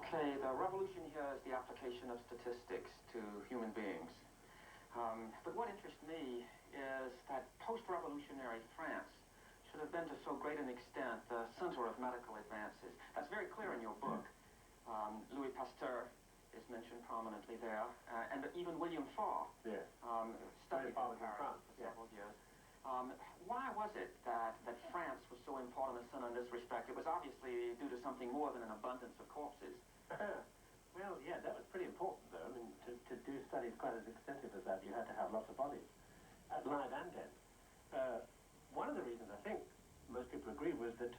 Okay, the revolution here is the application of statistics to human beings. But what interests me is that post-revolutionary France should have been to so great an extent the center of medical advances. That's very clear in your book. Louis Pasteur is mentioned prominently there, and even William Faure studied in Paris for several years. Why was it that France was so important a center in this respect? It was obviously due to something more than an abundance of corpses. Well, yeah, that was pretty important, though. I mean, to do studies quite as extensive as that, you had to have lots of bodies, live and dead. One of the reasons I think most people agree was that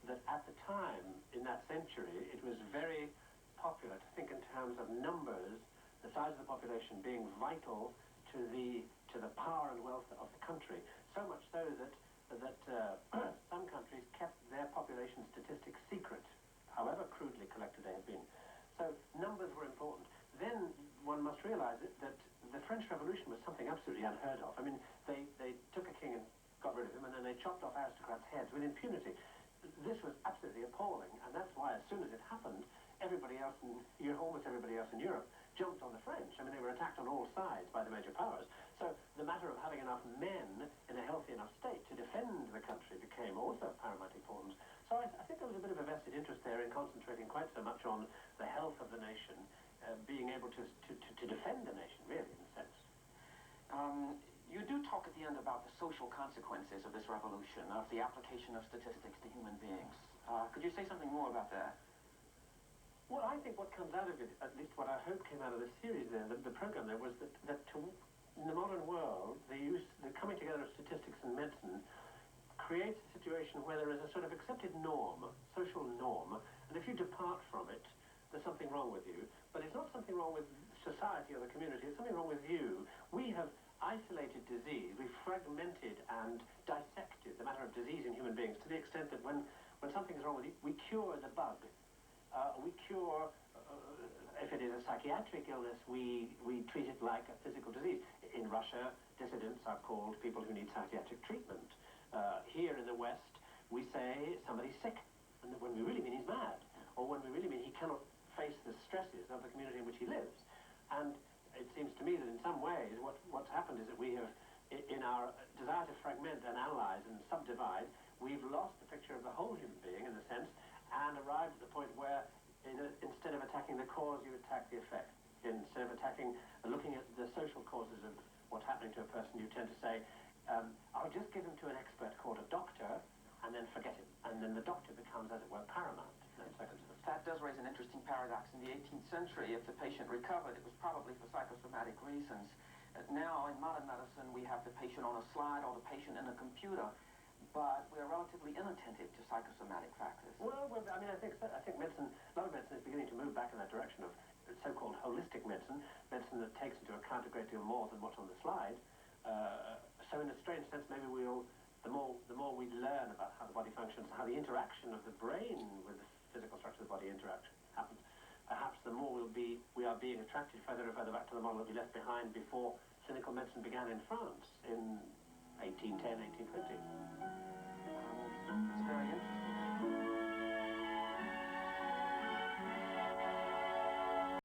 at the time, in that century, it was very popular to think in terms of numbers, the size of the population being vital to the power and wealth of the country. So much so that some countries kept their population statistics secret, however crudely collected they had been. So numbers were important. Then one must realize that the French Revolution was something absolutely unheard of. I mean, they took a king and got rid of him, and then they chopped off aristocrats' heads with impunity. This was absolutely appalling, and that's why as soon as it happened, everybody else, almost everybody else in Europe, jumped on the French. I mean, they were attacked on all sides by the major powers. So the matter of having enough men in a healthy enough state to defend the country became also of paramount importance. So I think there was a bit of a vested interest there in concentrating quite so much on the health of the nation, being able to defend the nation, really, in a sense. You do talk at the end about the social consequences of this revolution, of the application of statistics to human beings. Could you say something more about that? Well, I think what comes out of it, at least what I hope came out of the series there, the program there, was that in the modern world, the coming together of statistics and medicine creates a situation where there is a sort of accepted norm, social norm, and if you depart from it, there's something wrong with you. But it's not something wrong with society or the community, it's something wrong with you. We have isolated disease, we've fragmented and dissected the matter of disease in human beings to the extent that when something's wrong with you, we cure the bug. We cure, if it is a psychiatric illness, we treat it like a physical disease. In Russia, dissidents are called people who need psychiatric treatment. Here in the West, we say somebody's sick, and when we really mean he's mad, or when we really mean he cannot face the stresses of the community in which he lives. And it seems to me that in some ways what's happened is that we have, in our desire to fragment and analyze and subdivide, we've lost the picture of the whole human being, in a sense, and arrived at the point where instead of attacking the cause, you attack the effect. Instead of looking at the social causes of what's happening to a person, you tend to say, I'll just give him to an expert called a doctor, and then forget him. And then the doctor becomes, as it were, paramount. That does raise an interesting paradox. In the 18th century, if the patient recovered, it was probably for psychosomatic reasons. Now, in modern medicine, we have the patient on a slide or the patient in a computer, but we're relatively inattentive to psychosomatic factors. Well, I mean, I think medicine, a lot of medicine is beginning to move back in that direction of so-called holistic medicine that takes into account a great deal more than what's on the slide. So in a strange sense, maybe the more we learn about how the body functions, how the interaction of the brain with the physical structure of the body happens, perhaps the more we are being attracted further and further back to the model that we left behind before clinical medicine began in France in 1810, 1820. It's very interesting.